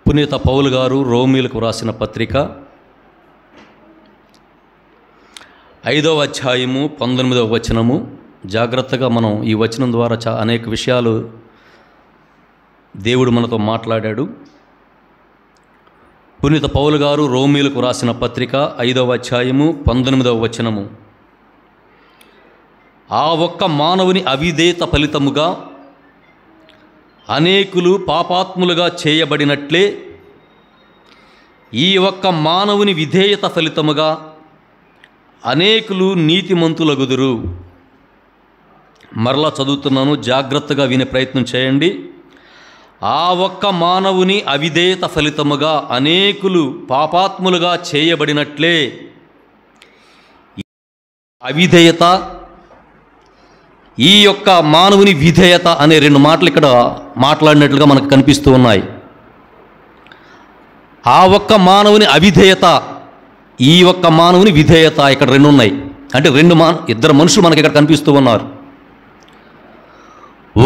పునీత పౌలు గారు రోమీలకు వ్రాసిన పత్రిక 5వ అధ్యాయము 19వ వచనము. జాగ్రత్తగా మనం ఈ వచనం ద్వారా అనేక విషయాలు దేవుడు మనతో మాట్లాడాడు. పునీత పౌలు గారు రోమీలకు వ్రాసిన పత్రిక 5వ అధ్యాయము 19వ వచనము. ఆ ఒక్క మానవుని అవిధేయత ఫలితముగా అనేకులు పాపాత్ములుగా చేయబడినట్లే ఈ ఒక్క మానవుని విధేయత ఫలితముగా అనేకులు నీతిమంతులగుదురు. మరలా చదువుతున్నాను, జాగ్రత్తగా వినే ప్రయత్నం చేయండి. ఆ ఒక్క మానవుని అవిధేయత ఫలితముగా అనేకులు పాపాత్ములుగా చేయబడినట్లే అవిధేయత, ఈ యొక్క మానవుని విధేయత అనే రెండు మాటలు ఇక్కడ మాట్లాడినట్లుగా మనకు కనిపిస్తూ ఉన్నాయి. ఆ ఒక్క మానవుని అవిధేయత, ఈ ఒక్క మానవుని విధేయత, ఇక్కడ రెండు ఉన్నాయి. అంటే ఇద్దరు మనుషులు మనకి ఇక్కడ కనిపిస్తూ ఉన్నారు.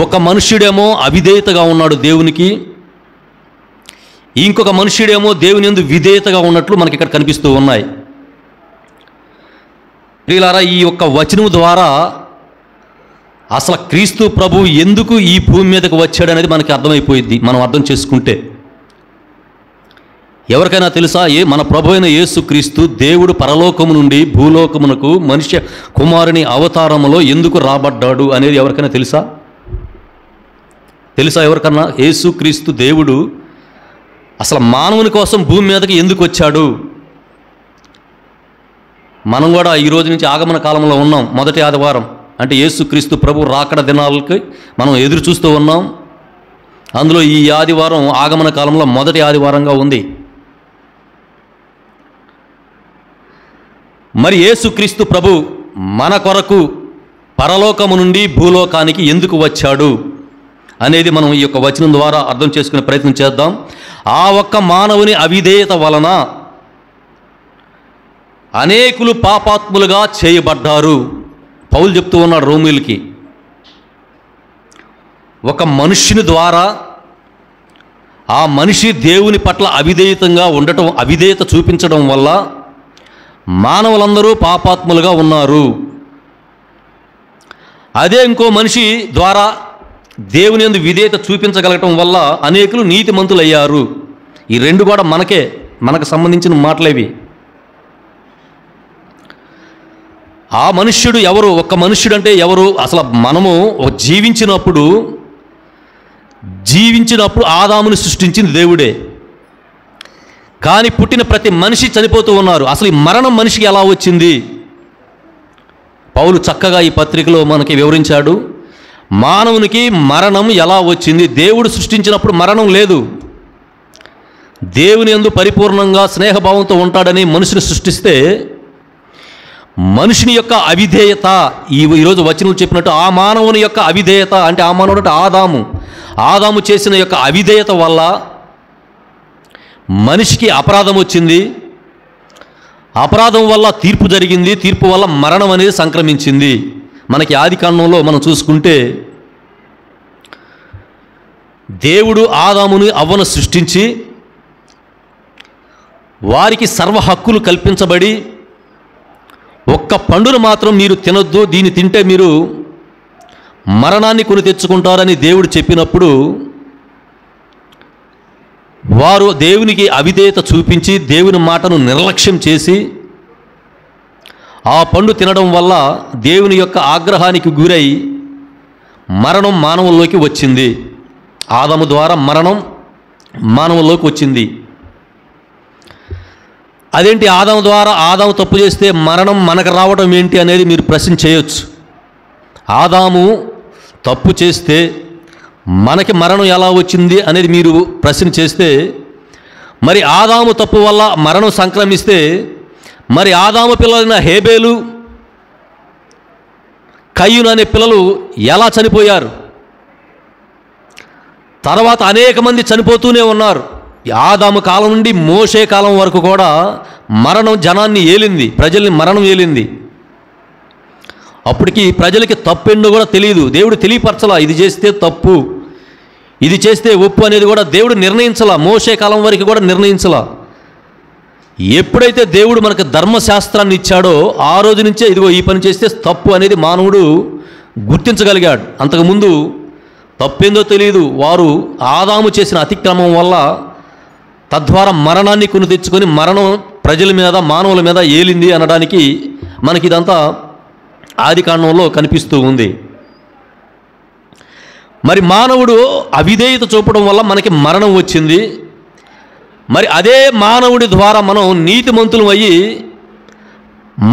ఒక మనుష్యుడేమో అవిధేయతగా ఉన్నాడు దేవునికి, ఇంకొక మనుష్యుడేమో దేవుని యందు విధేయతగా ఉన్నట్లు మనకి ఇక్కడ కనిపిస్తూ ఉన్నాయి. ప్రియులారా, ఈ యొక్క వచనం ద్వారా అసలు క్రీస్తు ప్రభు ఎందుకు ఈ భూమి మీదకు వచ్చాడనేది మనకి అర్థమైపోయింది. మనం అర్థం చేసుకుంటే ఎవరికైనా తెలుసా, మన ప్రభు అయిన యేసు క్రీస్తు దేవుడు పరలోకము నుండి భూలోకమునకు మనుష్య కుమారుని అవతారములో ఎందుకు రాబడ్డాడు అనేది ఎవరికైనా తెలుసా? ఎవరికన్నా యేసు క్రీస్తు దేవుడు అసలు మానవుని కోసం భూమి మీదకి ఎందుకు వచ్చాడు? మనం కూడా ఈ రోజు నుంచి ఆగమన కాలంలో ఉన్నాం. మొదటి ఆదివారం అంటే యేసుక్రీస్తు ప్రభు రాకడ దినాలకి మనం ఎదురు చూస్తూ ఉన్నాం. అందులో ఈ ఆదివారం ఆగమన కాలంలో మొదటి ఆదివారంగా ఉంది. మరి యేసుక్రీస్తు ప్రభు మన కొరకు పరలోకము నుండి భూలోకానికి ఎందుకు వచ్చాడు అనేది మనం ఈ యొక్క వచనం ద్వారా అర్థం చేసుకునే ప్రయత్నం చేద్దాం. ఆ ఒక్క మానవుని అవిధేయత వలన అనేకులు పాపాత్ములుగా చేయబడ్డారు. పౌలు చెప్తూ ఉన్నాడు రోమీలకి, ఒక మనుష్యుని ద్వారా ఆ మనిషి దేవుని పట్ల అవిధేయత చూపించడం వల్ల మానవులందరూ పాపాత్ములుగా ఉన్నారు. అదే ఇంకో మనిషి ద్వారా దేవుని యందు విధేయత చూపించగలగటం వల్ల అనేకులు నీతిమంతులయ్యారు. ఈ రెండు కూడా మనకు సంబంధించిన మాటలేవి. ఆ మనుష్యుడు ఎవరు? ఒక్క మనుష్యుడు అంటే ఎవరు? అసలు మనము జీవించినప్పుడు ఆదాముని సృష్టించింది దేవుడే. కానీ పుట్టిన ప్రతి మనిషి చనిపోతూ ఉన్నారు. అసలు ఈ మరణం మనిషికి ఎలా వచ్చింది? పౌలు చక్కగా ఈ పత్రికలో మనకి వివరించాడు. మానవునికి మరణం ఎలా వచ్చింది? దేవుడు సృష్టించినప్పుడు మరణం లేదు. దేవుని యందు పరిపూర్ణంగా స్నేహభావంతో ఉంటాడని మనిషిని సృష్టిస్తే మనుషుని యొక్క అవిధేయత, ఈరోజు వచనం చెప్పినట్టు ఆ మానవుని యొక్క అవిధేయత, అంటే ఆ మానవుడు అంటే ఆదాము చేసిన యొక్క అవిధేయత వల్ల మనిషికి అపరాధం వచ్చింది. అపరాధం వల్ల తీర్పు జరిగింది. తీర్పు వల్ల మరణం అనేది సంక్రమించింది. మనకి ఆదికాండంలో మనం చూసుకుంటే దేవుడు ఆదాముని అవ్వను సృష్టించి వారికి సర్వ హక్కులు కల్పించబడి ఒక్క పండును మాత్రం మీరు తినొద్దు, దీన్ని తింటే మీరు మరణాన్ని కొని తెచ్చుకుంటారని దేవుడు చెప్పినప్పుడు వారు దేవునికి అవిధేయత చూపించి దేవుని మాటను నిర్లక్ష్యం చేసి ఆ పండు తినడం వల్ల దేవుని యొక్క ఆగ్రహానికి గురై మరణం మానవుల్లోకి వచ్చింది. ఆదాము ద్వారా మరణం మానవుల్లోకి వచ్చింది. అదేంటి, ఆదాము తప్పు చేస్తే మరణం మనకు రావడం ఏంటి అనేది మీరు ప్రశ్న చేయొచ్చు. ఆదాము తప్పు చేస్తే మనకి మరణం ఎలా వచ్చింది అనేది మీరు ప్రశ్న చేస్తే, మరి ఆదాము తప్పు వల్ల మరణం సంక్రమిస్తే మరి ఆదాము పిల్లలైన హేబేలు, కయ్యూను అనే పిల్లలు ఎలా చనిపోయారు? తర్వాత అనేక మంది చనిపోతూనే ఉన్నారు. ఆదాము కాలం నుండి మోషే కాలం వరకు కూడా మరణం జనాన్ని ఏలింది, ప్రజల్ని మరణం ఏలింది. అప్పటికి ప్రజలకి తప్పెండో కూడా తెలియదు. దేవుడు తెలియపరచలా, ఇది చేస్తే తప్పు, ఇది చేస్తే ఒప్పు అనేది కూడా దేవుడు నిర్ణయించలా, మోషే కాలం వరకు కూడా నిర్ణయించలా. ఎప్పుడైతే దేవుడు మనకు ధర్మశాస్త్రాన్ని ఇచ్చాడో ఆ రోజు నుంచే ఇదిగో ఈ పని చేస్తే తప్పు అనేది మానవుడు గుర్తించగలిగాడు. అంతకుముందు తప్పేందో తెలియదు. వారు ఆదాము చేసిన అతిక్రమం వల్ల తద్వారా మరణాన్ని కొని తెచ్చుకొని మరణం ప్రజల మీద మానవుల మీద ఏలింది అనడానికి మనకి ఇదంతా ఆదికాండంలో కనిపిస్తూ ఉంది. మరి మానవుడు అవిధేయత చూపడం వల్ల మనకి మరణం వచ్చింది. మరి అదే మానవుడి ద్వారా మనం నీతిమంతులం అయ్యి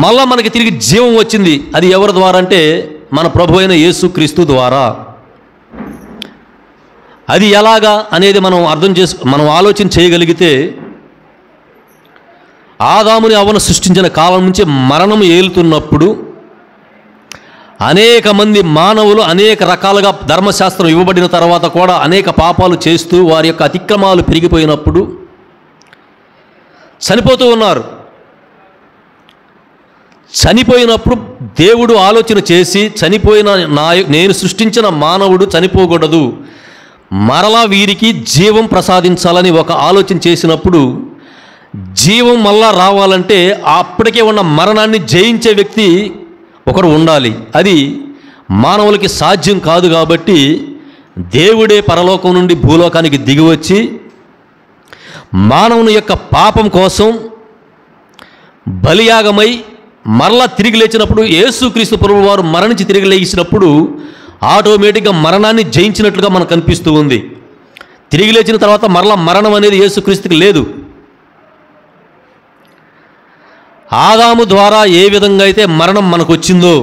మళ్ళా మనకి తిరిగి జీవం వచ్చింది. అది ఎవరి ద్వారా అంటే మన ప్రభు అయిన యేసుక్రీస్తు ద్వారా. అది ఎలాగా అనేది మనం ఆలోచన చేయగలిగితే, ఆదాముని అవ్వను సృష్టించిన కాలం నుంచి మరణం ఏలుతున్నప్పుడు అనేక మంది మానవులు అనేక రకాలుగా ధర్మశాస్త్రం ఇవ్వబడిన తర్వాత కూడా అనేక పాపాలు చేస్తూ వారి యొక్క అతిక్రమాలు పెరిగిపోయినప్పుడు చనిపోతూ ఉన్నారు. చనిపోయినప్పుడు దేవుడు ఆలోచన చేసి నేను సృష్టించిన మానవుడు చనిపోకూడదు, మరలా వీరికి జీవం ప్రసాదించాలని ఒక ఆలోచన చేసినప్పుడు, జీవం మళ్ళా రావాలంటే అప్పటికే ఉన్న మరణాన్ని జయించే వ్యక్తి ఒకడు ఉండాలి. అది మానవులకి సాధ్యం కాదు. కాబట్టి దేవుడే పరలోకం నుండి భూలోకానికి దిగివచ్చి మానవుని యొక్క పాపం కోసం బలియాగమై మరలా తిరిగి లేచినప్పుడు, యేసుక్రీస్తు ప్రభువు వారు మరణించి తిరిగి లేచినప్పుడు ఆటోమేటిక్గా మరణాన్ని జయించినట్లుగా మనకు కనిపిస్తూ ఉంది. తిరిగి లేచిన తర్వాత మరలా మరణం అనేది యేసుక్రీస్తుకి లేదు. ఆదాము ద్వారా ఏ విధంగా అయితే మరణం మనకు వచ్చిందో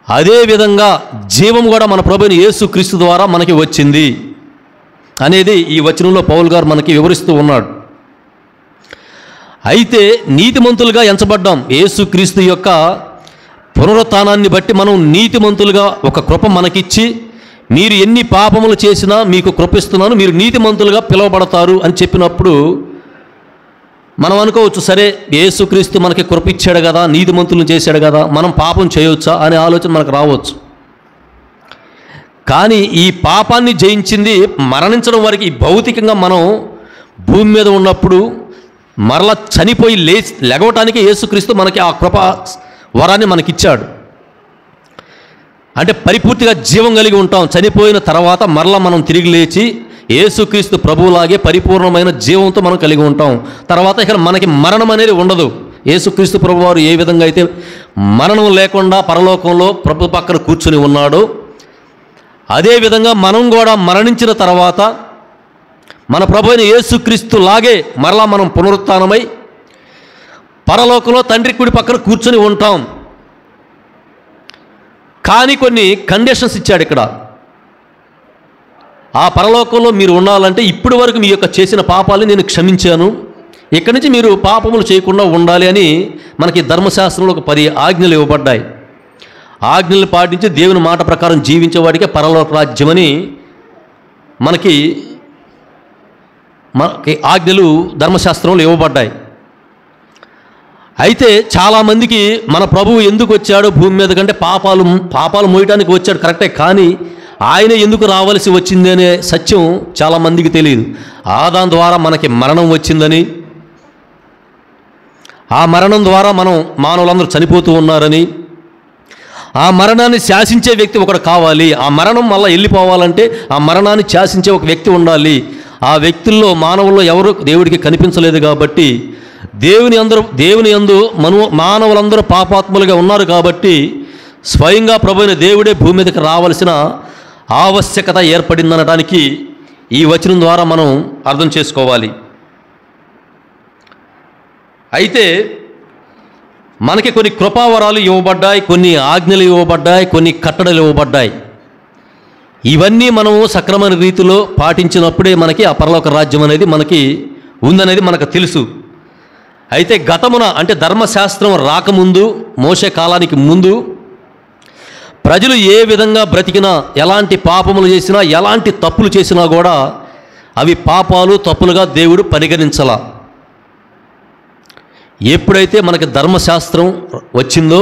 అదే విధంగా జీవం కూడా మన ప్రభువైన యేసుక్రీస్తు ద్వారా మనకి వచ్చింది అనేది ఈ వచనంలో పౌలు గారు మనకి వివరిస్తూ ఉన్నాడు. అయితే నీతిమంతులుగా ఎంచబడ్డాం. యేసుక్రీస్తు యొక్క పునరుత్థానాన్ని బట్టి మనం నీతిమంతులుగా ఒక కృప మనకిచ్చి, మీరు ఎన్ని పాపములు చేసినా మీకు కృపిస్తున్నాను, మీరు నీతిమంతులుగా పిలువబడతారు అని చెప్పినప్పుడు మనం అనుకోవచ్చు, సరే యేసుక్రీస్తు మనకి కృప ఇచ్చాడు కదా, నీతిమంతులను చేశాడు కదా, మనం పాపం చేయవచ్చా అనే ఆలోచన మనకు రావచ్చు. కానీ ఈ పాపాన్ని జయించింది మరణించడం వరకు. ఈ భౌతికంగా మనం భూమి మీద ఉన్నప్పుడు మరలా చనిపోయి లెగవటానికి యేసుక్రీస్తు మనకి ఆ కృప వరాన్ని మనకిచ్చాడు. అంటే పరిపూర్తిగా జీవం కలిగి ఉంటాం. చనిపోయిన తర్వాత మరలా మనం తిరిగి లేచి యేసుక్రీస్తు ప్రభువులాగే పరిపూర్ణమైన జీవంతో మనం కలిగి ఉంటాం. తర్వాత ఇక్కడ మనకి మరణం అనేది ఉండదు. యేసుక్రీస్తు ప్రభు వారు ఏ విధంగా అయితే మరణం లేకుండా పరలోకంలో ప్రభు పక్కన కూర్చుని ఉన్నాడో, అదేవిధంగా మనం కూడా మరణించిన తర్వాత మన ప్రభు అయిన యేసుక్రీస్తు లాగే మరలా మనం పునరుత్థానమై పరలోకంలో తండ్రి కుడి పక్కన కూర్చొని ఉంటాం. కానీ కొన్ని కండిషన్స్ ఇచ్చాడు ఇక్కడ. ఆ పరలోకంలో మీరు ఉండాలంటే ఇప్పటి వరకు మీ యొక్క చేసిన పాపాలని నేను క్షమించాను, ఇక్కడి నుంచి మీరు పాపములు చేయకుండా ఉండాలి అని మనకి ధర్మశాస్త్రంలో ఒక 10 ఆజ్ఞలు ఇవ్వబడ్డాయి. ఆజ్ఞలు పాటించి దేవుని మాట ప్రకారం జీవించే వాడికే పరలోక రాజ్యమని మనకి ఆజ్ఞలు ధర్మశాస్త్రంలో ఇవ్వబడ్డాయి. అయితే చాలామందికి మన ప్రభువు ఎందుకు వచ్చాడు భూమి మీద కంటే పాపాలు మోయటానికి వచ్చాడు కరెక్టే, కానీ ఆయన ఎందుకు రావాల్సి వచ్చింది అనే సత్యం చాలామందికి తెలియదు. ఆదాం ద్వారా మనకి మరణం వచ్చిందని, ఆ మరణం ద్వారా మానవులందరూ చనిపోతూ ఉన్నారని, ఆ మరణాన్ని శాసించే వ్యక్తి ఒకడు కావాలి. ఆ మరణం మళ్ళీ వెళ్ళిపోవాలంటే ఆ మరణాన్ని శాసించే ఒక వ్యక్తి ఉండాలి. ఆ వ్యక్తుల్లో మానవుల్లో ఎవరు దేవుడికి కనిపించలేదు. కాబట్టి దేవుని యందు మానవులందరూ పాపాత్ములుగా ఉన్నారు. కాబట్టి స్వయంగా ప్రభువైన దేవుడే భూమి మీదకి రావాల్సిన ఆవశ్యకత ఏర్పడిందనడానికి ఈ వచనం ద్వారా మనం అర్థం చేసుకోవాలి. అయితే మనకి కొన్ని కృపావరాలు ఇవ్వబడ్డాయి, కొన్ని ఆజ్ఞలు ఇవ్వబడ్డాయి, కొన్ని కట్టడలు ఇవ్వబడ్డాయి. ఇవన్నీ మనము సక్రమైన రీతిలో పాటించినప్పుడే మనకి ఆ పరలోక రాజ్యం అనేది మనకి ఉందనేది మనకు తెలుసు. అయితే గతమున అంటే ధర్మశాస్త్రం రాకముందు, మోషే కాలానికి ముందు ప్రజలు ఏ విధంగా బ్రతికినా, ఎలాంటి పాపములు చేసినా, ఎలాంటి తప్పులు చేసినా కూడా అవి పాపాలు తప్పులుగా దేవుడు పరిగణించాల. ఎప్పుడైతే మనకి ధర్మశాస్త్రం వచ్చిందో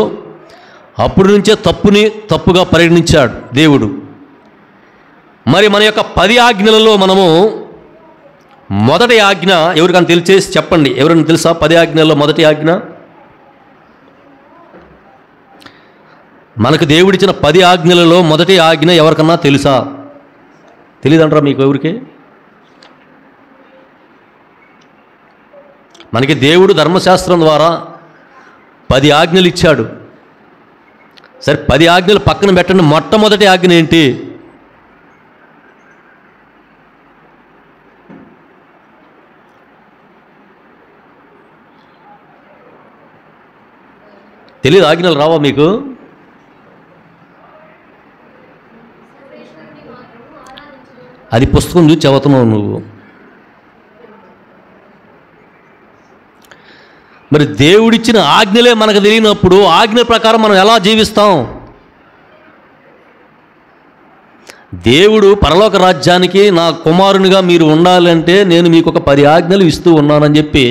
అప్పటి నుంచే తప్పుని తప్పుగా పరిగణించాడు దేవుడు. మరి మన యొక్క 10 ఆజ్ఞలలో మనము మొదటి ఆజ్ఞ ఎవరికైనా తెలిసేసి చెప్పండి. ఎవరైనా తెలుసా 10 ఆజ్ఞలలో మొదటి ఆజ్ఞ? మనకు దేవుడిచ్చిన 10 ఆజ్ఞలలో మొదటి ఆజ్ఞ ఎవరికన్నా తెలుసా? తెలియదంటారా మీకు ఎవరికి? మనకి దేవుడు ధర్మశాస్త్రం ద్వారా 10 ఆజ్ఞలు ఇచ్చాడు. సరే 10 ఆజ్ఞలు పక్కన పెట్టండి, మొట్టమొదటి ఆజ్ఞ ఏంటి? తెలియదు? ఆజ్ఞలు రావా మీకు? అది పుస్తకం చూసి చదువుతున్నావు నువ్వు. మరి దేవుడిచ్చిన ఆజ్ఞలే మనకు తెలియనప్పుడు ఆజ్ఞ ప్రకారం మనం ఎలా జీవిస్తాం? దేవుడు పరలోక రాజ్యానికి నా కుమారునిగా మీరు ఉండాలంటే నేను మీకు ఒక 10 ఆజ్ఞలు ఇస్తూ ఉన్నానని చెప్పి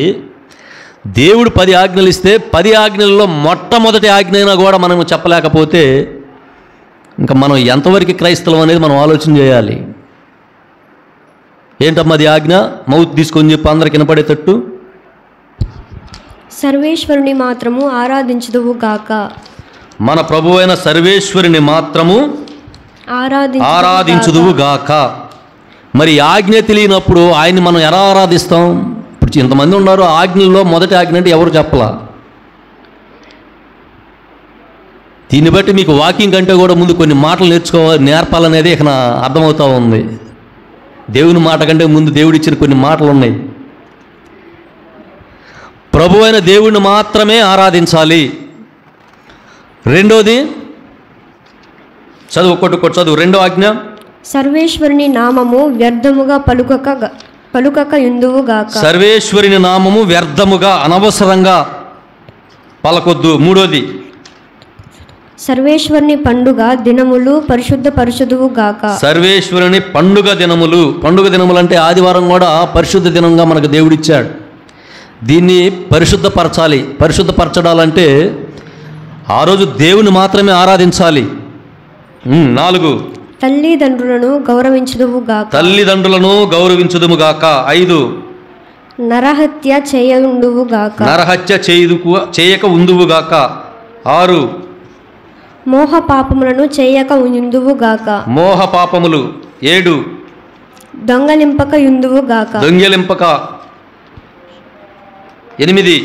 దేవుడు 10 ఆజ్ఞలు ఇస్తే 10 ఆజ్ఞలలో మొట్టమొదటి ఆజ్ఞ అయినా కూడా మనం చెప్పలేకపోతే ఇంకా మనం ఎంతవరకు క్రైస్తవం అనేది మనం ఆలోచన చేయాలి. ఏంటమ్మా అది ఆజ్ఞ? మౌత్ తీసుకొని చెప్పి అందరికి వినపడేటట్టు. సర్వేశ్వరుని మాత్రము ఆరాధించుదువు గాక. మన ప్రభువైన సర్వేశ్వరుని మాత్రము ఆరాధించుదువు గాక. మరి ఆజ్ఞ తెలియనప్పుడు ఆయన్ని మనం ఎలా ఆరాధిస్తాం? ఇప్పుడు ఇంతమంది ఉన్నారు, ఆజ్ఞల్లో మొదటి ఆజ్ఞ అంటే ఎవరు చెప్పలా. దీన్ని బట్టి మీకు వాకింగ్ కంటే కూడా ముందు కొన్ని మాటలు నేర్పాలనేది ఇక అర్థమవుతూ ఉంది. దేవుని మాట కంటే ముందు దేవుడిచ్చిన కొన్ని మాటలు ఉన్నాయి. ప్రభు అయిన దేవుణ్ణి మాత్రమే ఆరాధించాలి. రెండోది చదువు, ఒక్కొక్కటి చదువు. రెండో ఆజ్ఞ, సర్వేశ్వరుని నామము వ్యర్థముగా పలుకక యుందువు గాక. సర్వేశ్వరుని నామము వ్యర్థముగా అనవసరంగా పలకొద్దు. మూడోది, సర్వేశ్వరుని పండుగ దినములు పరిశుద్ధపరచుదువు గాక. సర్వేశ్వరుని పండుగ దినములు. పండుగ దినములు అంటే ఆదివారం కూడా పరిశుద్ధ దినంగా మనకు దేవుడిచ్చాడు. దీన్ని పరిశుద్ధపరచాలి. పరిశుద్ధపరచడాలంటే ఆ రోజు దేవుని మాత్రమే ఆరాధించాలి. 4, తల్లిదండ్రులను గౌరవించుదువు గాక. తల్లిదండ్రులను గౌరవించుదుము గాక. 5, నరహత్య చేయకుందువు గాక. నరహత్య చేయక ఉందువు గాక. 6, మోహ పాపములను చేయక యుందువు గాక. మోహ పాపములు. 7, దొంగలింపక యుందువు గాక. దొంగలింపక. 8,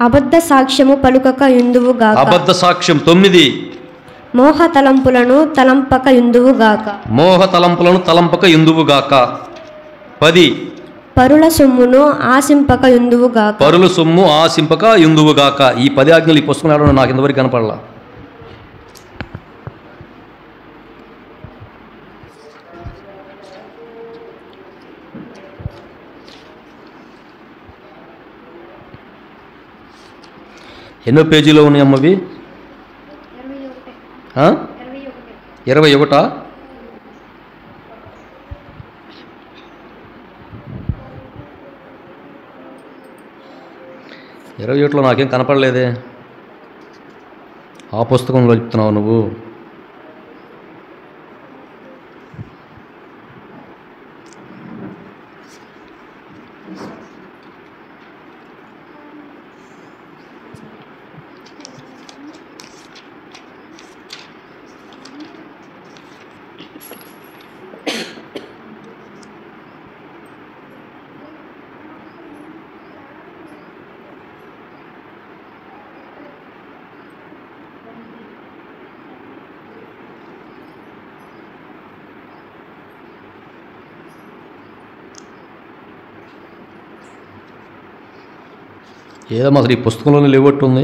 అబద్ధ సాక్ష్యము పలుకక యుందువు గాక. అబద్ధ సాక్ష్యం. 9, మోహ తలంపులను తలంపక యుందువు గాక. మోహ తలంపులను తలంపక యుందువు గాక. 10, పరుల సొమ్మును ఆశింపక యుందువు గాక. పరుల సొమ్ము ఆశింపక యుందువు గాక. ఈ 10 ఆజ్ఞలు ఈ పుస్తకం రావడం నాకు ఇంతవరకు కనపడలా. ఎన్నో పేజీలో ఉన్నాయి అమ్మవి? 21. 21లో నాకేం కనపడలేదే. ఆ పుస్తకంలో చెప్తున్నావు నువ్వు. ఏదో అసలు ఈ పుస్తకంలోనే లేవట్టుంది.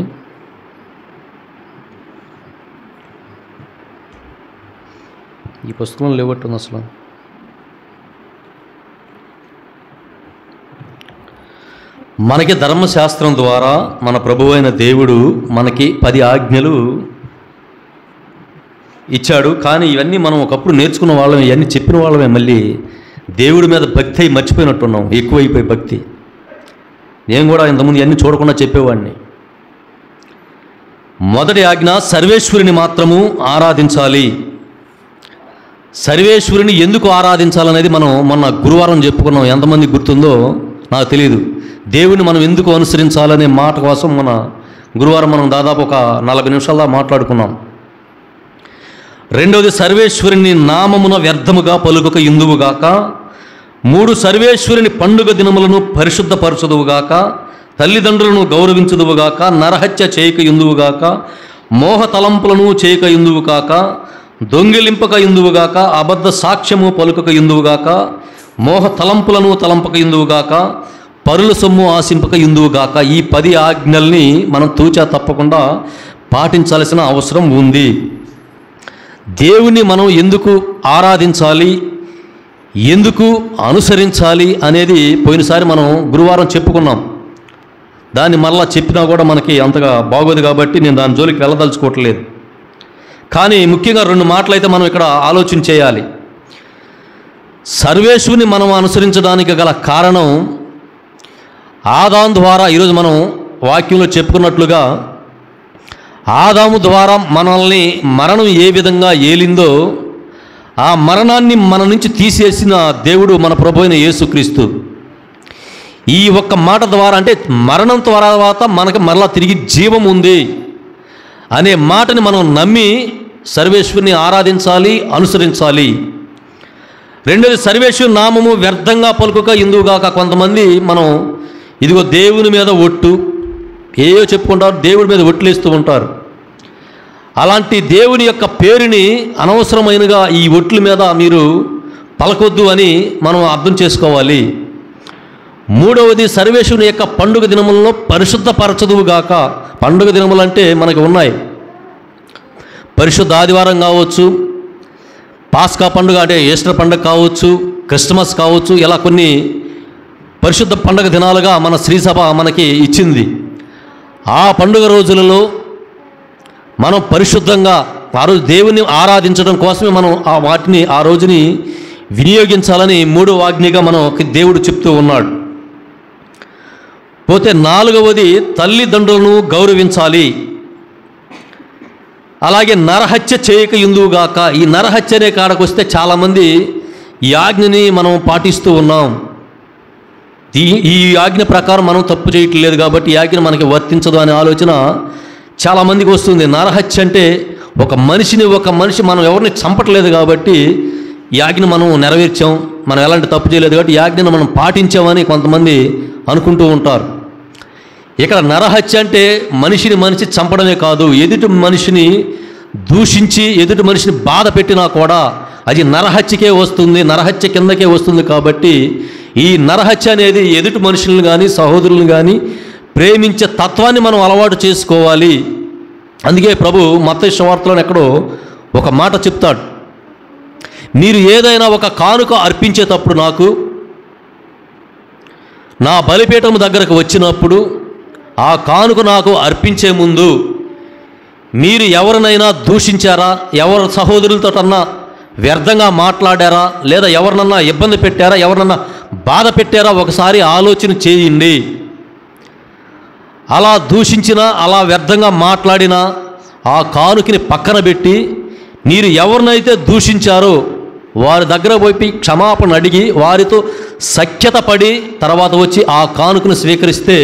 ఈ పుస్తకంలో లేవట్టుంది అసలు. మనకి ధర్మశాస్త్రం ద్వారా మన ప్రభువైన దేవుడు మనకి 10 ఆజ్ఞలు ఇచ్చాడు. కానీ ఇవన్నీ మనం ఒకప్పుడు నేర్చుకున్న వాళ్ళమే, ఇవన్నీ చెప్పిన వాళ్ళమే. మళ్ళీ దేవుడి మీద భక్తి అయి మర్చిపోయినట్టున్నాం, ఎక్కువైపోయి భక్తి. నేను కూడా ఇంతకుముందు ఇవన్నీ చూడకుండా చెప్పేవాడిని. మొదటి ఆజ్ఞ, సర్వేశ్వరుని మాత్రము ఆరాధించాలి. సర్వేశ్వరుని ఎందుకు ఆరాధించాలనేది మనం మొన్న గురువారం చెప్పుకున్నాం. ఎంతమంది గుర్తుందో నాకు తెలియదు. దేవుని మనం ఎందుకు అనుసరించాలనే మాట కోసం మన గురువారం మనం దాదాపు ఒక 40 నిమిషాల మాట్లాడుకున్నాం. రెండవది, సర్వేశ్వరుని నామమున వ్యర్థముగా పలుకక ఇందువుగాక. 3, సర్వేశ్వరుని పండుగ దినములను పరిశుద్ధపరచుదువుగాక. తల్లిదండ్రులను గౌరవించుదువుగాక. నరహత్య చేయక ఇందువుగాక. మోహ తలంపులను చేయక ఇందువుగాక. దొంగిలింపక ఇందువుగాక. అబద్ధ సాక్ష్యము పలుకక ఇందువుగాక. మోహ తలంపులను తలంపక ఇందువుగాక. పరుల సొమ్ము ఆశింపక ఇందువుగాక. ఈ 10 ఆజ్ఞల్ని మనం తూచా తప్పకుండా పాటించాల్సిన అవసరం ఉంది. దేవుని మనం ఎందుకు ఆరాధించాలి, ఎందుకు అనుసరించాలి అనేది పోయినసారి మనం గురువారం చెప్పుకున్నాం. దాన్ని మళ్ళా చెప్పినా కూడా మనకి అంతగా బాగోదు కాబట్టి నేను దాని జోలికి వెళ్ళదలుచుకోవట్లేదు. కానీ ముఖ్యంగా 2 మాటలైతే మనం ఇక్కడ ఆలోచన చేయాలి. సర్వేశ్వరుని మనం అనుసరించడానికి గల కారణం ఆదాము ద్వారా, ఈరోజు మనం వాక్యంలో చెప్పుకున్నట్లుగా ఆదాము ద్వారా మనల్ని మరణం ఏ విధంగా ఏలిందో ఆ మరణాన్ని మన నుంచి తీసేసిన దేవుడు మన ప్రభు అయిన యేసుక్రీస్తు. ఈ ఒక్క మాట ద్వారా, అంటే మరణం తర్వాత మనకు మరలా తిరిగి జీవం ఉంది అనే మాటని మనం నమ్మి సర్వేశ్వరుని ఆరాధించాలి, అనుసరించాలి. రెండోది, సర్వేశ్వరు నామము వ్యర్థంగా పలుకుక ఇందువుగాక. కొంతమంది మనం ఇదిగో దేవుని మీద ఒట్టు ఏయో చెప్పుకుంటారు, దేవుడి మీద ఒట్లేస్తూ ఉంటారు. అలాంటి దేవుని యొక్క పేరుని అనవసరమైనగా ఈ ఒట్ల మీద మీరు పలకొద్దు అని మనం అర్థం చేసుకోవాలి. 3వది, సర్వేశ్వరుని యొక్క పండుగ దినములలో పరిశుద్ధపరచదువుగాక. పండుగ దినములు అంటే మనకు ఉన్నాయి. పరిశుద్ధ ఆదివారం కావచ్చు, పాస్కా పండుగ అంటే ఈస్టర్ పండుగ కావచ్చు, క్రిస్మస్ కావచ్చు, ఇలా కొన్ని పరిశుద్ధ పండుగ దినాలుగా మన శ్రీసభ మనకి ఇచ్చింది. ఆ పండుగ రోజులలో మనం పరిశుద్ధంగా ఆ రోజు దేవుని ఆరాధించడం కోసమే మనం ఆ రోజుని వినియోగించాలని 3వ ఆజ్ఞగా మనం దేవుడు చెప్తూ ఉన్నాడు. పోతే 4వది, తల్లిదండ్రులను గౌరవించాలి. అలాగే నరహత్య చేయక ఇందువుగాక. ఈ నరహత్య అనే కాడకు వస్తే చాలామంది ఈ ఆజ్ఞని మనం పాటిస్తూ ఉన్నాం. ఈ ఆజ్ఞ ప్రకారం మనం తప్పు చేయట్లేదు కాబట్టి ఈ ఆజ్ఞ మనకి వర్తించదు అనే ఆలోచన చాలామందికి వస్తుంది. నరహత్య అంటే ఒక మనిషి మనం ఎవరిని చంపట్లేదు కాబట్టి ఈ ఆజ్ఞ మనం నెరవేర్చాం, మనం ఎలాంటి తప్పు చేయలేదు కాబట్టి ఈ ఆజ్ఞను మనం పాటించామని కొంతమంది అనుకుంటూ ఉంటారు. ఇక్కడ నరహత్య అంటే మనిషిని చంపడమే కాదు, ఎదుటి మనిషిని దూషించి ఎదుటి మనిషిని బాధ పెట్టినా కూడా అది నరహత్యకే వస్తుంది, నరహత్య కిందకే వస్తుంది. కాబట్టి ఈ నరహత్య అనేది ఎదుటి మనుషులను కానీ సహోదరులను కానీ ప్రేమించే తత్వాన్ని మనం అలవాటు చేసుకోవాలి. అందుకే ప్రభు మత్తయి సువార్తలో ఎక్కడో ఒక మాట చెప్తాడు, మీరు ఏదైనా ఒక కానుక అర్పించేటప్పుడు నాకు నా బలిపీఠం దగ్గరకు వచ్చినప్పుడు ఆ కానుక నాకు అర్పించే ముందు మీరు ఎవరినైనా దూషించారా, ఎవరి సహోదరులతోటన్నా వ్యర్థంగా మాట్లాడారా, లేదా ఎవరినన్నా ఇబ్బంది పెట్టారా, ఎవరినన్నా బాధ పెట్టారా ఒకసారి ఆలోచన చేయండి. అలా దూషించినా అలా వ్యర్థంగా మాట్లాడినా ఆ కానుకని పక్కన పెట్టి మీరు ఎవరినైతే దూషించారో వారి దగ్గర పోయి క్షమాపణ అడిగి వారితో సఖ్యత పడి తర్వాత వచ్చి ఆ కానుకను స్వీకరిస్తే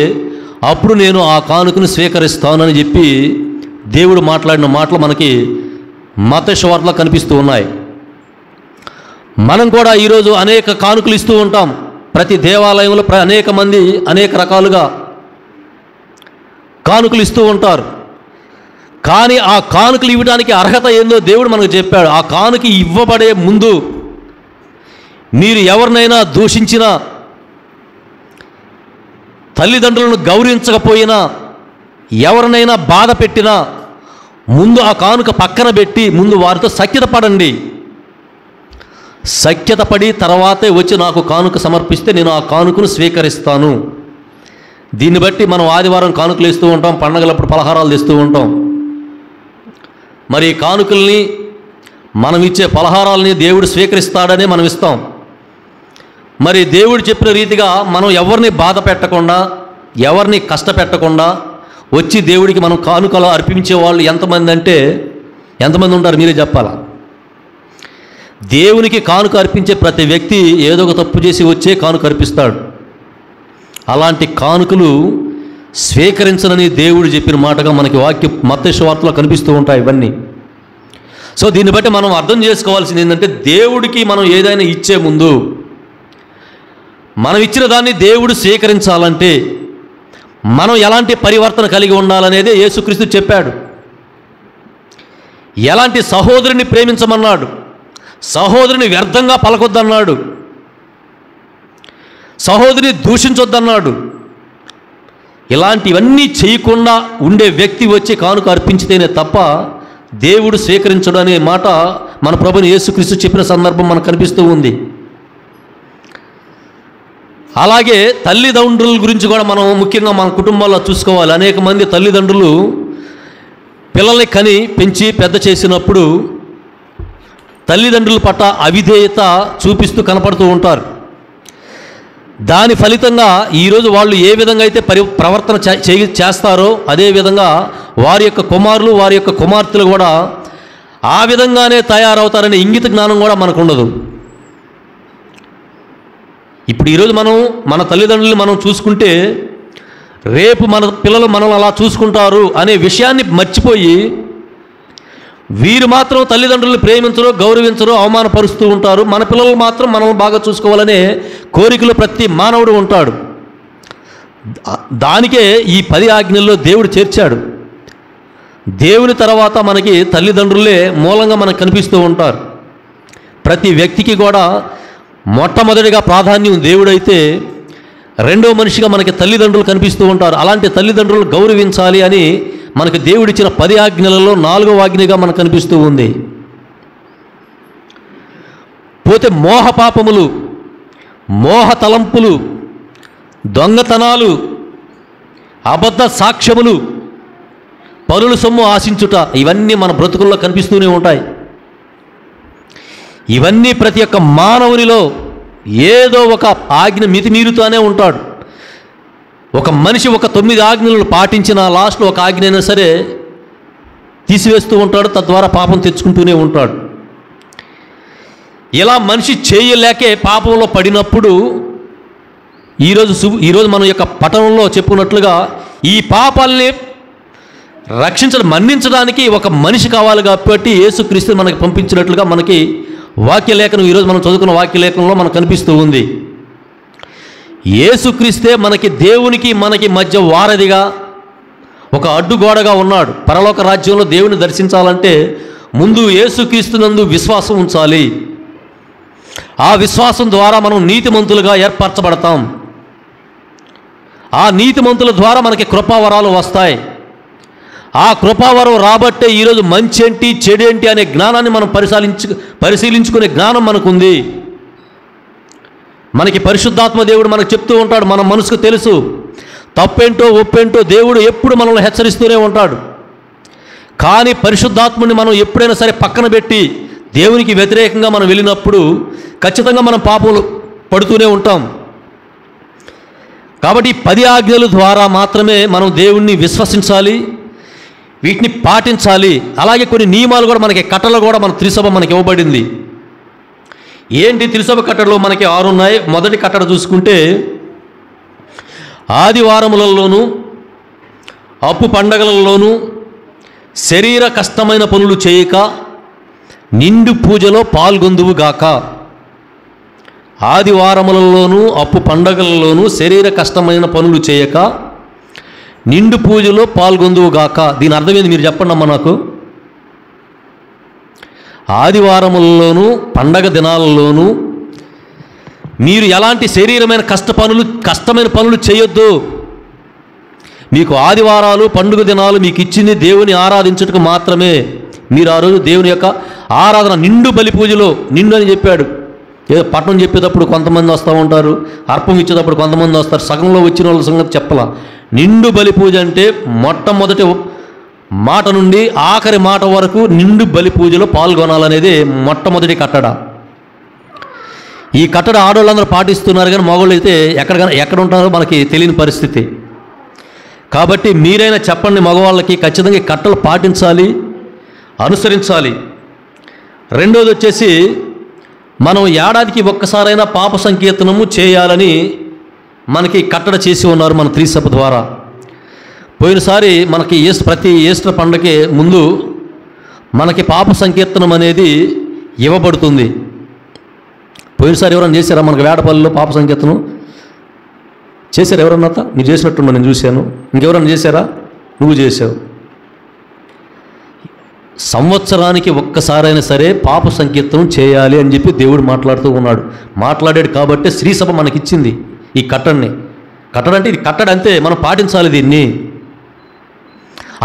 అప్పుడు నేను ఆ కానుకను స్వీకరిస్తానని చెప్పి దేవుడు మాట్లాడిన మాటలు మనకి మత్తయి సువార్తలో కనిపిస్తూ ఉన్నాయి. మనం కూడా ఈరోజు అనేక కానుకలు ఇస్తూ ఉంటాం. ప్రతి దేవాలయంలో అనేక మంది అనేక రకాలుగా కానుకలు ఇస్తూ ఉంటారు. కానీ ఆ కానుకలు ఇవ్వడానికి అర్హత ఏందో దేవుడు మనకు చెప్పాడు. ఆ కానుక ఇవ్వబడే ముందు మీరు ఎవరినైనా దూషించినా, తల్లిదండ్రులను గౌరవించకపోయినా, ఎవరినైనా బాధ పెట్టినా ముందు ఆ కానుక పక్కన పెట్టి ముందు వారితో సఖ్యత పడండి. సఖ్యత పడి తర్వాతే వచ్చి నాకు కానుక సమర్పిస్తే నేను ఆ కానుకను స్వీకరిస్తాను. దీన్ని బట్టి మనం ఆదివారం కానుకలు ఇస్తూ ఉంటాం, పండగలప్పుడు పలహారాలు తెస్తూ ఉంటాం. మరి ఈ కానుకల్ని మనం ఇచ్చే పలహారాలని దేవుడు స్వీకరిస్తాడని మనం ఇస్తాం. మరి దేవుడు చెప్పిన రీతిగా మనం ఎవరిని బాధ పెట్టకుండా, ఎవరిని కష్టపెట్టకుండా వచ్చి దేవుడికి మనం కానుకలు అర్పించే వాళ్ళు ఎంతమంది అంటే ఎంతమంది ఉంటారు మీరే చెప్పాలా. దేవునికి కానుక అర్పించే ప్రతి వ్యక్తి ఏదో ఒక తప్పు చేసి వచ్చే కానుక అర్పిస్తాడు. అలాంటి కానుకలు స్వీకరించనని దేవుడు చెప్పిన మాటగా మనకి వాక్యం మత్తయి సువార్తలో కనిపిస్తూ ఉంటాయి ఇవన్నీ. సో దీన్ని బట్టి మనం అర్థం చేసుకోవాల్సింది ఏంటంటే, దేవుడికి మనం ఏదైనా ఇచ్చే ముందు మనం ఇచ్చిన దాన్ని దేవుడు స్వీకరించాలంటే మనం ఎలాంటి పరివర్తన కలిగి ఉండాలనేదే యేసుక్రీస్తు చెప్పాడు. ఎలాంటి సహోదరుని ప్రేమించమన్నాడు, సహోదరుని వ్యర్థంగా పలకొద్దన్నాడు, సహోదరిని దూషించొద్దన్నాడు. ఇలాంటివన్నీ చేయకుండా ఉండే వ్యక్తి వచ్చి కానుక అర్పించితేనే తప్ప దేవుడు స్వీకరించడు అనే మాట మన ప్రభుని యేసుక్రీస్తు చెప్పిన సందర్భం మనకు కనిపిస్తూ ఉంది. అలాగే తల్లిదండ్రుల గురించి కూడా మనం ముఖ్యంగా మన కుటుంబాల్లో చూసుకోవాలి. అనేక మంది తల్లిదండ్రులు పిల్లల్ని కని పెంచి పెద్ద చేసినప్పుడు తల్లిదండ్రుల పట్ల అవిధేయత చూపిస్తూ కనపడుతూ ఉంటారు. దాని ఫలితంగా ఈరోజు వాళ్ళు ఏ విధంగా అయితే ప్రవర్తన చేస్తారో అదేవిధంగా వారి యొక్క కుమారులు వారి యొక్క కుమార్తెలు కూడా ఆ విధంగానే తయారవుతారనే ఇంగిత జ్ఞానం కూడా మనకు ఉండదు. ఇప్పుడు ఈరోజు మనం మన తల్లిదండ్రులు మనం చూసుకుంటే రేపు మన పిల్లలు మనల్ని అలా చూసుకుంటారు అనే విషయాన్ని మర్చిపోయి వీరు మాత్రం తల్లిదండ్రులను ప్రేమించరు, గౌరవించరు, అవమానపరుస్తూ ఉంటారు. మన పిల్లలు మాత్రం మనం బాగా చూసుకోవాలనే కోరికలు ప్రతి మానవుడు ఉంటాడు. దానికే ఈ 10 ఆజ్ఞల్లో దేవుడు చేర్చాడు. దేవుని తర్వాత మనకి తల్లిదండ్రులే మూలంగా మనకు కనిపిస్తూ ఉంటారు. ప్రతి వ్యక్తికి కూడా మొట్టమొదటిగా ప్రాధాన్యం దేవుడైతే రెండో మనిషిగా మనకి తల్లిదండ్రులు కనిపిస్తూ ఉంటారు. అలాంటి తల్లిదండ్రులు గౌరవించాలి అని మనకు దేవుడిచ్చిన 10 ఆజ్ఞలలో 4వ ఆజ్ఞగా మనకు కనిపిస్తూ ఉంది. పోతే మోహ పాపములు, మోహ తలంపులు, దొంగతనాలు, అబద్ధ సాక్ష్యములు, పరుల సొమ్ము ఆశించుట, ఇవన్నీ మన బ్రతుకుల్లో కనిపిస్తూనే ఉంటాయి. ఇవన్నీ ప్రతి ఒక్క మానవునిలో ఏదో ఒక ఆజ్ఞ మితిమీరుతూనే ఉంటాడు. ఒక మనిషి ఒక 9 ఆజ్ఞలను పాటించిన లాస్ట్లో ఒక ఆజ్ఞ అయినా సరే తీసివేస్తూ ఉంటాడు, తద్వారా పాపం తెచ్చుకుంటూనే ఉంటాడు. ఇలా మనిషి చేయలేకే పాపంలో పడినప్పుడు ఈరోజు మన యొక్క పట్టణంలో చెప్పుకున్నట్లుగా ఈ పాపాలని మన్నించడానికి ఒక మనిషి కావాలి కాబట్టి యేసుక్రీస్తు మనకి పంపించినట్లుగా మనకి వాక్యలేఖనం ఈరోజు మనం చదువుకున్న వాక్యలేఖనంలో మనకు కనిపిస్తూ ఉంది. యేసుక్రీస్తే మనకి దేవునికి మనకి మధ్య వారధిగా ఒక అడ్డుగోడగా ఉన్నాడు. పరలోక రాజ్యంలో దేవుని దర్శించాలంటే ముందు యేసుక్రీస్తునందు విశ్వాసం ఉంచాలి. ఆ విశ్వాసం ద్వారా మనం నీతిమంతులుగా ఏర్పరచబడతాం. ఆ నీతిమంతుల ద్వారా మనకి కృపావరాలు వస్తాయి. ఆ కృపావరం రాబట్టే ఈరోజు మంచి ఏంటి చెడేంటి అనే జ్ఞానాన్ని మనం పరిశీలించుకునే జ్ఞానం మనకుంది. మనకి పరిశుద్ధాత్మ దేవుడు మనకు చెప్తూ ఉంటాడు. మన మనసుకు తెలుసు తప్పేంటో ఒప్పేంటో దేవుడు ఎప్పుడు మనల్ని హెచ్చరిస్తూనే ఉంటాడు. కానీ పరిశుద్ధాత్ముని మనం ఎప్పుడైనా సరే పక్కన పెట్టి దేవునికి వ్యతిరేకంగా మనం వెళ్ళినప్పుడు ఖచ్చితంగా మనం పాపములు పడుతూనే ఉంటాం. కాబట్టి 10 ఆజ్ఞల ద్వారా మాత్రమే మనం దేవుణ్ణి విశ్వసించాలి, వీటిని పాటించాలి. అలాగే కొన్ని నియమాలు కూడా మనకి కట్టలు కూడా మన త్రిసభ మనకి ఇవ్వబడింది. ఏంటి త్రిసభ కట్టడలో మనకి 6 ఉన్నాయి. మొదటి కట్టడ చూసుకుంటే ఆదివారములలోనూ అప్పు పండగలలోనూ శరీర కష్టమైన పనులు చేయక నిండు పూజలో పాల్గొందువుగాక. ఆదివారములలోనూ అప్పు పండగలలోనూ శరీర కష్టమైన పనులు చేయక నిండు పూజలో పాల్గొందువుగాక. దీని అర్థమైంది మీరు చెప్పండి అమ్మా నాకు. ఆదివారములలోనూ పండగ దినాలలోనూ మీరు ఎలాంటి కష్టమైన పనులు చేయొద్దు. మీకు ఆదివారాలు పండుగ దినాలు మీకు ఇచ్చింది దేవుని ఆరాధించుటకు మాత్రమే. మీరు ఆ రోజు దేవుని యొక్క ఆరాధన నిండు బలి పూజలో, నిండు అని చెప్పాడు. ఏదో పట్టణం చెప్పేటప్పుడు కొంతమంది వస్తూ ఉంటారు, అర్పం ఇచ్చేటప్పుడు కొంతమంది వస్తారు, సగంలో వచ్చిన వాళ్ళ సంగతి చెప్పలా. నిండు బలి పూజ అంటే మొట్టమొదటి మాట నుండి ఆఖరి మాట వరకు నిండు బలి పూజలో పాల్గొనాలనేది మొట్టమొదటి కట్టడ. ఈ కట్టడ ఆడవాళ్ళందరూ పాటిస్తున్నారు, కానీ మగవాళ్ళు అయితే ఎక్కడ ఉంటారో మనకి తెలియని పరిస్థితి. కాబట్టి మీరైనా చెప్పండి, మగవాళ్ళకి ఖచ్చితంగా ఈ కట్టలు పాటించాలి, అనుసరించాలి. రెండోది వచ్చేసి మనం ఏడాదికి ఒక్కసారైనా పాప సంకీర్తనము చేయాలని మనకి కట్టడ చేసి ఉన్నారు మన త్రిసభ ద్వారా. పోయినసారి మనకి ప్రతి ఈస్టర్ పండుగకి ముందు మనకి పాప సంకీర్తనం అనేది ఇవ్వబడుతుంది. పోయినసారి ఎవరైనా చేశారా? మనకు వేడపల్లిలో పాప సంకీర్తనం చేశారు ఎవరన్నా? మీరు చేసినట్టు నేను చూశాను. ఇంకెవరన్నా చేశారా? నువ్వు చేసావు. సంవత్సరానికి ఒక్కసారైనా సరే పాప సంకీర్తనం చేయాలి అని చెప్పి దేవుడు మాట్లాడుతూ ఉన్నాడు. మాట్లాడాడు కాబట్టి శ్రీసభ మనకిచ్చింది ఈ కట్టడిని. కట్టడ అంటే ఇది కట్టడ అంతే, మనం పాటించాలి దీన్ని.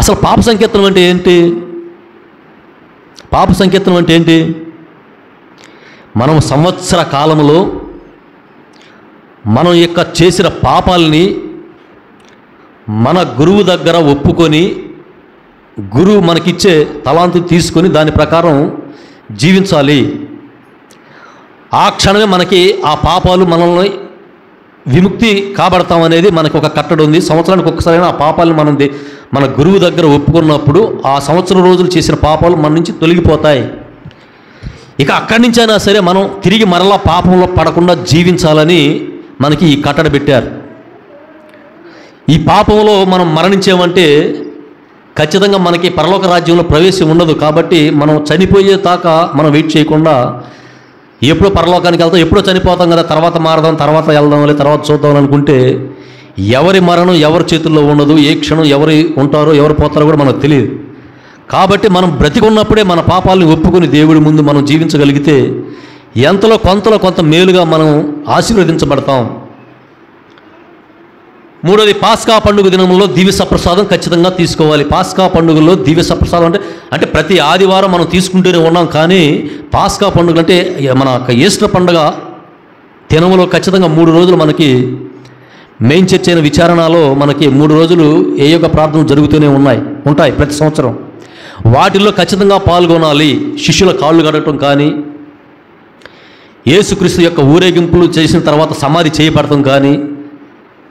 అసలు పాప సంకీర్తనం అంటే ఏంటి? పాప సంకీర్తనం అంటే ఏంటి? మనం సంవత్సర కాలంలో మనం యొక్క చేసిన పాపాలని మన గురువు దగ్గర ఒప్పుకొని, గురువు మనకిచ్చే తలాంతు తీసుకొని దాని ప్రకారం జీవించాలి. ఆ క్షణమే మనకి ఆ పాపాలు మనల్ని విముక్తి కాబడతాం అనేది మనకి ఒక కట్టడి ఉంది. సంవత్సరానికి ఒక్కసారైనా ఆ పాపాలను మనం మన గురువు దగ్గర ఒప్పుకున్నప్పుడు ఆ సంవత్సరం రోజులు చేసిన పాపాలు మన నుంచి తొలగిపోతాయి. ఇక అక్కడి నుంచైనా సరే మనం తిరిగి మరలా పాపంలో పడకుండా జీవించాలని మనకి ఈ కట్టడ పెట్టారు. ఈ పాపంలో మనం మరణించామంటే ఖచ్చితంగా మనకి పరలోక రాజ్యంలో ప్రవేశం ఉండదు. కాబట్టి మనం చనిపోయేదాకా మనం వెయిట్ చేయకుండా ఎప్పుడో పరలోకానికి వెళ్తాం, ఎప్పుడో చనిపోతాం కదా, తర్వాత మారదాం, తర్వాత వెళ్దాం, తర్వాత చూద్దాం అనుకుంటే ఎవరి మరణం ఎవరి చేతుల్లో ఉండదు. ఏ క్షణం ఎవరు ఉంటారో ఎవరు పోతారో కూడా మనకు తెలియదు. కాబట్టి మనం బ్రతికున్నప్పుడే మన పాపాలని ఒప్పుకొని దేవుడి ముందు మనం జీవించగలిగితే ఎంతలో కొంత మేలుగా మనం ఆశీర్వదించబడతాం. మూడోది, పాస్కా పండుగ దినంలో దివ్య సప్రసాదం ఖచ్చితంగా తీసుకోవాలి. పాస్కా పండుగలో దివ్య సప్రసాదం అంటే ప్రతి ఆదివారం మనం తీసుకుంటూనే ఉన్నాం. కానీ పాస్కా పండుగ అంటే మన ఈస్టర్ పండుగ దినంలో ఖచ్చితంగా 3 రోజులు మనకి మెయిన్ చర్చ్ అయిన విచారణలో మనకి 3 రోజులు ఏ యొక్క ప్రార్థనలు జరుగుతూనే ఉంటాయి ప్రతి సంవత్సరం. వాటిల్లో ఖచ్చితంగా పాల్గొనాలి. శిష్యుల కాళ్ళు కడగటం కానీ, యేసుక్రీస్తు యొక్క ఊరేగింపులు చేసిన తర్వాత సమాధి చేయబడటం కానీ,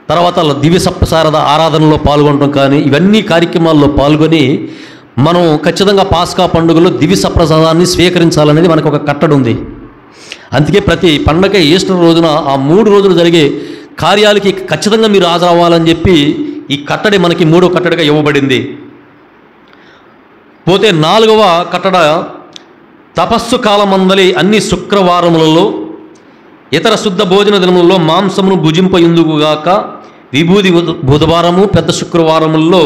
తర్వాత దివ్య సప్రసాద ఆరాధనలో పాల్గొనడం కానీ, ఇవన్నీ కార్యక్రమాల్లో పాల్గొని మనం ఖచ్చితంగా పాస్కా పండుగలో దివ్య సప్రసాదాన్ని స్వీకరించాలనేది మనకు ఒక కట్టడి ఉంది. అందుకే ప్రతి పండగ ఈస్టర్ రోజున ఆ 3 రోజులు జరిగే కార్యాలకి ఖచ్చితంగా మీరు హాజరవ్వాలని చెప్పి ఈ కట్టడి మనకి 3వ కట్టడిగా ఇవ్వబడింది. పోతే 4వ కట్టడ, తపస్సు కాలమందలి అన్ని శుక్రవారములలో ఇతర శుద్ధ భోజన దినములలో మాంసమును భుజింపయుందుకుగాక విభూది బుధవారము పెద్ద శుక్రవారముల్లో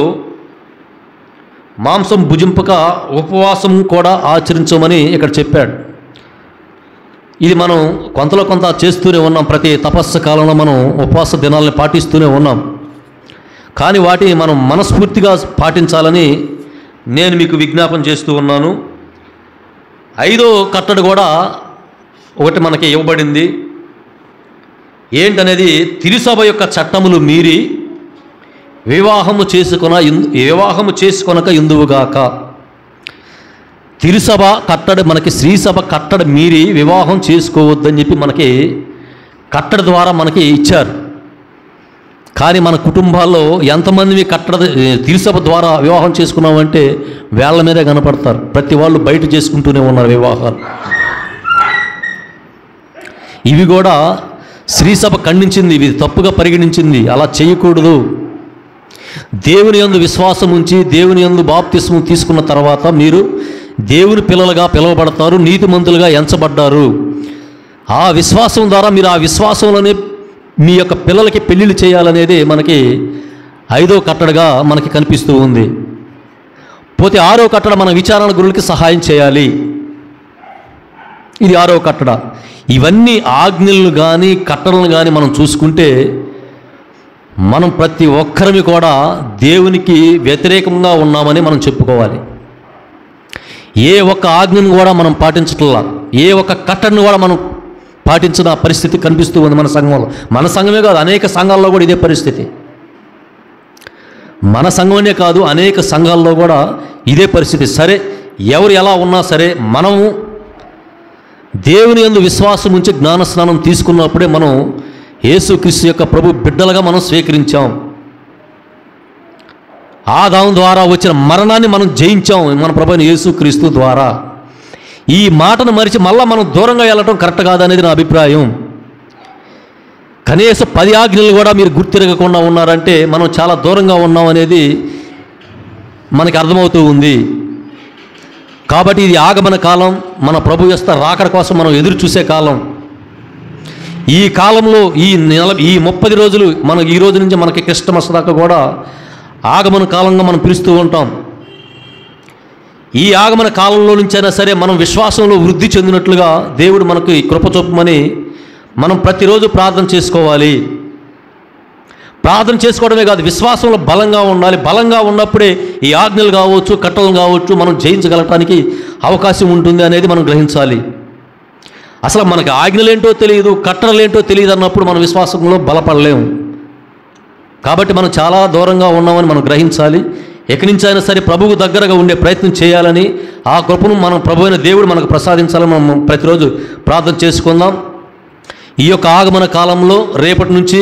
మాంసం భుజింపక ఉపవాసం కూడా ఆచరించమని ఇక్కడ చెప్పాడు. ఇది మనం కొంత చేస్తూనే ఉన్నాం. ప్రతి తపస్సు కాలంలో మనం ఉపవాస దినాలను పాటిస్తూనే ఉన్నాం. కానీ వాటిని మనం మనస్ఫూర్తిగా పాటించాలని నేను మీకు విజ్ఞాపన చేస్తూ ఉన్నాను. 5వ కట్టడి కూడా ఒకటి మనకి ఇవ్వబడింది. ఏంటనేది, తిరుసభ యొక్క చట్టములు మీరి వివాహము చేసుకొనక ఇందువుగాక. తిరుసభ కట్టడి మనకి శ్రీసభ కట్టడి మీరి వివాహం చేసుకోవద్దని చెప్పి మనకి కట్టడి ద్వారా మనకి ఇచ్చారు. కానీ మన కుటుంబాల్లో ఎంతమంది తిరుసభ ద్వారా వివాహం చేసుకున్నామంటే వేళ్ల మీదే కనపడతారు. ప్రతి వాళ్ళు బయట చేసుకుంటూనే ఉన్నారు వివాహాలు. ఇవి కూడా శ్రీసభ ఖండించింది, ఇవి తప్పుగా పరిగణించింది. అలా చేయకూడదు. దేవుని యందు విశ్వాసం ఉంచి దేవుని యందు బాప్తిస్మం తీసుకున్న తర్వాత మీరు దేవుని పిల్లలుగా పిలువబడతారు, నీతిమంతులుగా ఎంచబడ్డారు. ఆ విశ్వాసం ద్వారా మీరు ఆ విశ్వాసంలోనే మీ యొక్క పిల్లలకి పెళ్ళిళ్ళు చేయాలనేది మనకి 5వ కట్టడగా మనకి కనిపిస్తూ ఉంది. పోతే 6వ కట్టడ, మన విచారణ గురువులకి సహాయం చేయాలి. ఇది 6వ కట్టడ. ఇవన్నీ ఆజ్ఞలను కానీ కట్టడలను కానీ మనం చూసుకుంటే మనం ప్రతి ఒక్కరిని కూడా దేవునికి వ్యతిరేకంగా ఉన్నామని మనం చెప్పుకోవాలి. ఏ ఒక్క ఆజ్ఞను కూడా మనం పాటించట్లా, ఏ ఒక్క కట్టడిని కూడా మనం పాటించిన పరిస్థితి కనిపిస్తూ ఉంది మన సంఘంలో. మన సంఘమే కాదు, అనేక సంఘాల్లో కూడా ఇదే పరిస్థితి. మన సంఘమనే కాదు, అనేక సంఘాల్లో కూడా ఇదే పరిస్థితి. సరే, ఎవరు ఎలా ఉన్నా సరే మనము దేవుని యందు విశ్వాసం ఉంచి జ్ఞానస్నానం తీసుకున్నప్పుడే మనం యేసుక్రీస్తు యొక్క ప్రభు బిడ్డలుగా మనం స్వీకరించాం. ఆదాము ద్వారా వచ్చిన మరణాన్ని మనం జయించాం మన ప్రభువైన యేసుక్రీస్తు ద్వారా. ఈ మాటను మరిచి మళ్ళీ మనం దూరంగా వెళ్ళటం కరెక్ట్ కాదనేది నా అభిప్రాయం. కనీసం 10 ఆజ్ఞలు కూడా మీరు గుర్తిరగకుండా ఉన్నారంటే మనం చాలా దూరంగా ఉన్నాం అనేది మనకి అర్థమవుతూ ఉంది. కాబట్టి ఇది ఆగమన కాలం, మన ప్రభు యొక్క రాకడ కోసం మనం ఎదురు చూసే కాలం. ఈ కాలంలో ఈ 30 రోజులు మనకి ఈ రోజు నుంచి మనకి క్రిస్టమస్ దాకా కూడా ఆగమన కాలంగా మనం పిలుస్తూ ఉంటాం. ఈ ఆగమన కాలంలో నుంచైనా సరే మనం విశ్వాసంలో వృద్ధి చెందినట్లుగా దేవుడు మనకి కృప చూపమని మనం ప్రతిరోజు ప్రార్థన చేసుకోవాలి. ప్రార్థన చేసుకోవడమే కాదు, విశ్వాసంలో బలంగా ఉండాలి. బలంగా ఉన్నప్పుడే ఈ ఆజ్ఞలు కావచ్చు, కట్టలు కావచ్చు మనం జయించగలటానికి అవకాశం ఉంటుంది అనేది మనం గ్రహించాలి. అసలు మనకి ఆజ్ఞలేంటో తెలియదు, కట్టడలేంటో తెలియదు అన్నప్పుడు మనం విశ్వాసంలో బలపడలేము. కాబట్టి మనం చాలా దూరంగా ఉన్నామని మనం గ్రహించాలి. ఎక్కడి నుంచి అయినా సరే ప్రభువుకు దగ్గరగా ఉండే ప్రయత్నం చేయాలని, ఆ కృపను మనం ప్రభు అయిన దేవుడు మనకు ప్రసాదించాలని మనం ప్రతిరోజు ప్రార్థన చేసుకుందాం. ఈ యొక్క ఆగమన కాలంలో రేపటి నుంచి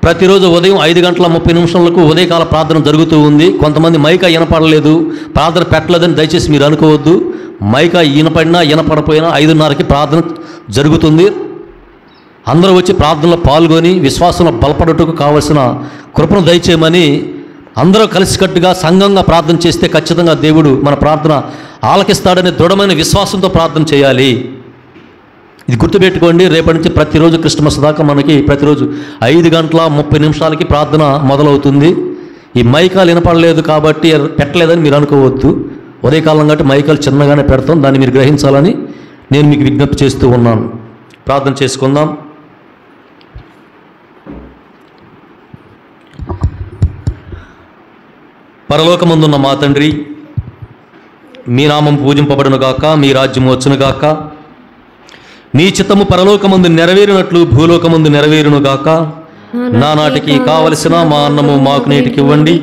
ప్రతిరోజు ఉదయం 5:30 ఉదయకాల ప్రార్థన జరుగుతూ ఉంది. కొంతమంది మైకా వినపడలేదు, ప్రార్థన పెట్టలేదని దయచేసి మీరు అనుకోవద్దు. మైకా వినపడినా వినపడపోయినా 5:30కి ప్రార్థన జరుగుతుంది. అందరూ వచ్చి ప్రార్థనలో పాల్గొని విశ్వాసంలో బలపడటకు కావలసిన కృపను దయచేయమని అందరూ కలిసికట్టుగా సంఘంగా ప్రార్థన చేస్తే ఖచ్చితంగా దేవుడు మన ప్రార్థన ఆలకిస్తాడనే దృఢమైన విశ్వాసంతో ప్రార్థన చేయాలి. ఇది గుర్తుపెట్టుకోండి. రేపటి నుంచి ప్రతిరోజు క్రిస్మస్ దాకా మనకి ప్రతిరోజు 5:30 ప్రార్థన మొదలవుతుంది. ఈ మైకాలు వినపడలేదు కాబట్టి పెట్టలేదని మీరు అనుకోవద్దు. ఉదయకాలం కాబట్టి మైకాలు చిన్నగానే పెడతాం, దాన్ని మీరు గ్రహించాలని నేను మీకు విజ్ఞప్తి చేస్తూ ఉన్నాను. ప్రార్థన చేసుకుందాం. పరలోకమందున్న మా తండ్రి, మీ నామం పూజింపబడునుగాక, మీ రాజ్యము వచ్చునుగాక, మీ చిత్తము పరలోకమందు నెరవేరినట్లు భూలోకమందు నెరవేరునుగాక. నానాటికి కావలసిన మా అన్నము మాకు నేటికి ఇవ్వండి.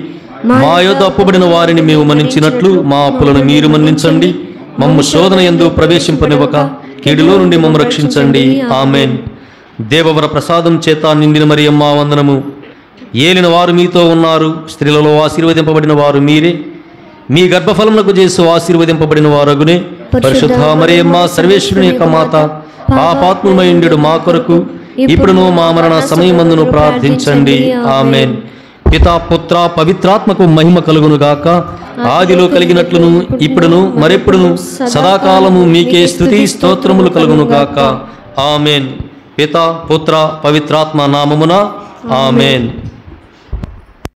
మా యొద్ద అప్పుబడిన వారిని మేము మన్నించినట్లు మా అప్పులను మీరు మన్నించండి. మమ్ము శోధన యందు ప్రవేశింపనివ్వక కీడులో నుండి మమ్ము రక్షించండి. ఆమెన్. దేవవర ప్రసాదం చేత నిండిన మరియమ్మ వందనము. ఏలిన వారు మీతో ఉన్నారు, స్త్రీలలో ఆశీర్వదింపబడిన వారు మీరే. మీ గర్భఫలమునకు చేసి ఆశీర్వదింపబడిన వారగునే. పరిశుద్ధ మరియమ్మ సర్వేశ్వరుని యొక్క మాత, పాపాత్ములమైండు మా కొరకు ఇప్పుడును మా మరణ సమయమందును ప్రార్థించండి. ఆమెన్. పితా పుత్ర పవిత్రాత్మకు మహిమ కలుగును గాక. ఆదిలో కలిగినట్లును ఇప్పుడును మరెప్పుడును సదాకాలము మీకే స్తుతి స్తోత్రములు కలుగును గాక. ఆమెన్. పితా పుత్ర పవిత్రాత్మ నామమున ఆమెన్.